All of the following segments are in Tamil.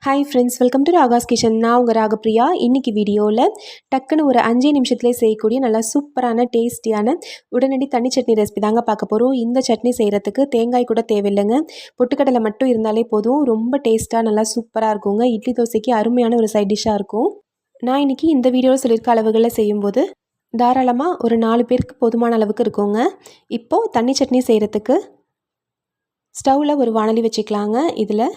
Hi friends, welcome to Raga's kitchen. நான் உங்கள் ராகப்பிரியா. இன்றைக்கி வீடியோவில் டக்குன்னு ஒரு 5 நிமிஷத்துலேயே செய்யக்கூடிய நல்லா சூப்பரான டேஸ்டியான உடனடி தண்ணி சட்னி ரெசிபி தாங்க பார்க்க போகிறோம். இந்த சட்னி செய்கிறதுக்கு தேங்காய் கூட தேவையில்லைங்க, பொட்டுக்கடலை மட்டும் இருந்தாலே போதும். ரொம்ப டேஸ்ட்டாக நல்லா சூப்பராக இருக்குங்க. இட்லி தோசைக்கு அருமையான ஒரு சைட் டிஷ்ஷாக இருக்கும். நான் இன்றைக்கி இந்த வீடியோவில் சொல்லியிருக்க அளவுகளில் செய்யும்போது தாராளமாக ஒரு 4 பேருக்கு போதுமான அளவுக்கு இருக்குங்க. இப்போது தண்ணி சட்னி செய்கிறதுக்கு ஸ்டவ்வில் ஒரு வாணலி வச்சுக்கலாங்க. இதில்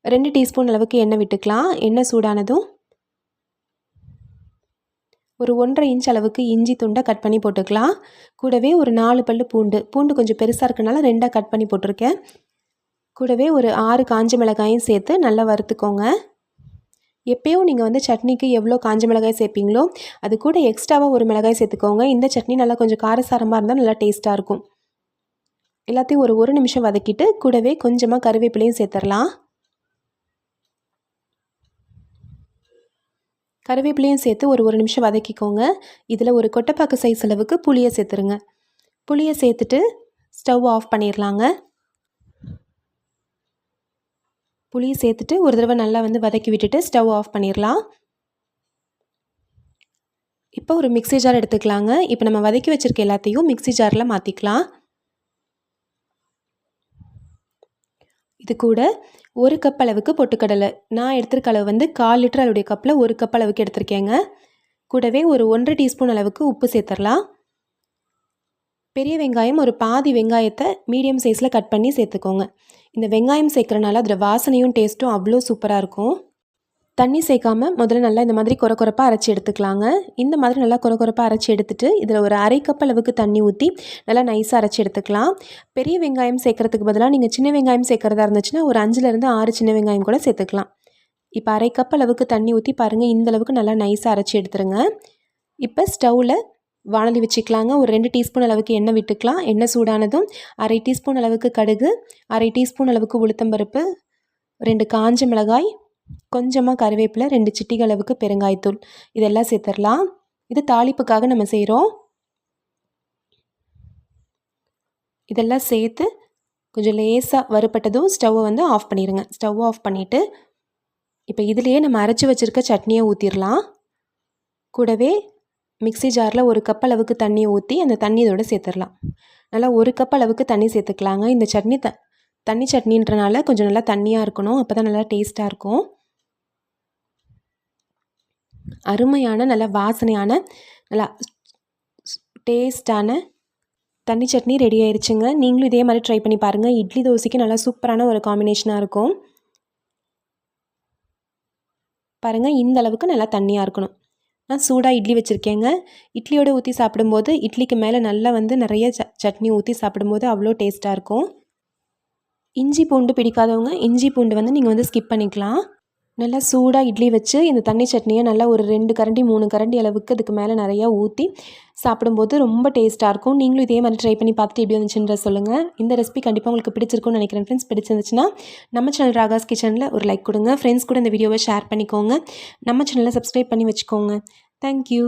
2 டீஸ்பூன் அளவுக்கு எண்ணெய் விட்டுக்கலாம். எண்ணெய் சூடானதும் ஒரு 1.5 இன்ச் அளவுக்கு இஞ்சி துண்டை கட் பண்ணி போட்டுக்கலாம். கூடவே ஒரு 4 பல்லு பூண்டு கொஞ்சம் பெருசாக இருக்கனால 2ஆக கட் பண்ணி போட்டிருக்கேன். கூடவே ஒரு 6 காஞ்ச மிளகாயும் சேர்த்து நல்லா வறுத்துக்கோங்க. எப்பயும் நீங்கள் சட்னிக்கு எவ்வளோ காஞ்ச மிளகாய் சேர்ப்பீங்களோ அது கூட எக்ஸ்ட்ராவாக ஒரு மிளகாய் சேர்த்துக்கோங்க. இந்த சட்னி நல்லா கொஞ்சம் காரசாரமாக இருந்தால் நல்லா டேஸ்ட்டாக இருக்கும். எல்லாத்தையும் ஒரு நிமிஷம் வதக்கிட்டு கூடவே கொஞ்சமாக கருவேப்பிலையும் சேர்த்துடலாம். கருவேப்பிலையும் சேர்த்து ஒரு நிமிஷம் வதக்கிக்கோங்க. இதில் ஒரு கொட்டைப்பாக்கு சைஸ் அளவுக்கு புளியை சேர்த்துருங்க. புளியை சேர்த்துட்டு ஸ்டவ் ஆஃப் பண்ணிடலாங்க. புளியை சேர்த்துட்டு ஒரு தடவை நல்லா வதக்கி விட்டுட்டு ஸ்டவ் ஆஃப் பண்ணிடலாம். இப்போ ஒரு மிக்ஸி ஜார் எடுத்துக்கலாங்க. இப்போ நம்ம வதக்கி வச்சுருக்க எல்லாத்தையும் மிக்ஸி ஜாரில் மாற்றிக்கலாம். இது கூட 1 கப் அளவுக்கு பொட்டுக்கடலை, நான் எடுத்திருக்க அளவு 1/4 லிட்டர் அளவுடைய கப்பில் 1 கப் அளவுக்கு எடுத்திருக்கேங்க. கூடவே ஒரு 1.5 டீஸ்பூன் அளவுக்கு உப்பு சேர்த்துடலாம். பெரிய வெங்காயம் ஒரு பாதி வெங்காயத்தை மீடியம் சைஸில் கட் பண்ணி சேர்த்துக்கோங்க. இந்த வெங்காயம் சேர்க்குறனால அதில் வாசனையும் டேஸ்ட்டும் அவ்வளோ சூப்பராக இருக்கும். தண்ணி சேர்க்காமல் முதல்ல நல்லா இந்த மாதிரி கொரப்பாக அரைச்சி எடுத்துக்கலாங்க. இந்த மாதிரி நல்லா கொரப்பாக அரைச்சி எடுத்துகிட்டு இதில் ஒரு 1/2 கப் அளவுக்கு தண்ணி ஊற்றி நல்லா நைஸாக அரைச்சி எடுத்துக்கலாம். பெரிய வெங்காயம் சேர்க்குறதுக்கு பதிலாக நீங்கள் சின்ன வெங்காயம் சேர்க்குறதா இருந்துச்சுன்னா ஒரு 5லேருந்து 6 சின்ன வெங்காயம் கூட சேர்த்துக்கலாம். இப்போ 1/2 கப் அளவுக்கு தண்ணி ஊற்றி பாருங்கள், இந்த அளவுக்கு நல்லா நைஸாக அரைச்சி எடுத்துருங்க. இப்போ ஸ்டவ்வில் வாணலி வச்சுக்கலாங்க. ஒரு 2 டீஸ்பூன் அளவுக்கு எண்ணெய் விட்டுக்கலாம். எண்ணெய் சூடானதும் 1/2 டீஸ்பூன் அளவுக்கு கடுகு, 1/2 டீஸ்பூன் அளவுக்கு உளுத்தம்பருப்பு, 2 காஞ்ச மிளகாய், கொஞ்சமாக கருவேப்பிலை, 2 சிட்டிகை அளவுக்கு பெருங்காயத்தூள் இதெல்லாம் சேர்த்துடலாம். இது தாளிப்புக்காக நம்ம செய்கிறோம். இதெல்லாம் சேர்த்து கொஞ்சம் லேசாக வறுபட்டதும் ஸ்டவ்வை ஆஃப் பண்ணிடுங்க. ஸ்டவ் ஆஃப் பண்ணிவிட்டு இப்போ இதிலையே நம்ம அரைச்சி வச்சுருக்க சட்னியை ஊற்றிடலாம். கூடவே மிக்ஸி ஜாரில் 1 கப் அளவுக்கு தண்ணியை ஊற்றி அந்த தண்ணி இதோட சேர்த்துடலாம். நல்லா 1 கப் அளவுக்கு தண்ணி சேர்த்துக்கலாங்க. இந்த சட்னி தண்ணி சட்னின்றனால கொஞ்சம் நல்லா தண்ணியாக இருக்கணும், அப்போ தான் நல்லா டேஸ்ட்டாக இருக்கும். அருமையான நல்ல வாசனையான நல்லா டேஸ்டான தண்ணி சட்னி ரெடி ஆயிடுச்சுங்க. நீங்களும் இதே மாதிரி ட்ரை பண்ணி பாருங்கள். இட்லி தோசைக்கு நல்லா சூப்பரான ஒரு காம்பினேஷனாக இருக்கும். பாருங்கள், இந்த அளவுக்கு நல்லா தண்ணியாக இருக்கணும். நான் சூடாக இட்லி வச்சுருக்கேங்க. இட்லியோடு ஊற்றி சாப்பிடும்போது இட்லிக்கு மேலே நல்லா நிறைய சட்னி ஊற்றி சாப்பிடும்போது அவ்வளோ டேஸ்ட்டாக இருக்கும். இஞ்சி பூண்டு பிடிக்காதவங்க இஞ்சி பூண்டு நீங்கள் ஸ்கிப் பண்ணிக்கலாம். நல்லா சூடாக இட்லி வச்சு இந்த தண்ணி சட்னியை நல்லா ஒரு 2 கரண்டி 3 கரண்டி அளவுக்கு அதுக்கு மேலே நிறையா ஊற்றி சாப்பிடும்போது ரொம்ப டேஸ்ட்டாக இருக்கும். நீங்களும் இதே மாதிரி ட்ரை பண்ணி பார்த்துட்டு எப்படி வந்துச்சுன்ற சொல்லுங்கள். இந்த ரெசிபி கண்டிப்பாக உங்களுக்கு பிடிச்சிருக்கும்னு நினைக்கிறேன் ஃப்ரெண்ட்ஸ். பிடிச்சிருந்துச்சுன்னா நம்ம சேனல் ராகாஸ் கிச்சனில் ஒரு லைக் கொடுங்க. ஃப்ரெண்ட்ஸ் கூட இந்த வீடியோவை ஷேர் பண்ணிக்கோங்க. நம்ம சேனலை சப்ஸ்கிரைப் பண்ணி வச்சுக்கோங்க. தேங்க்யூ.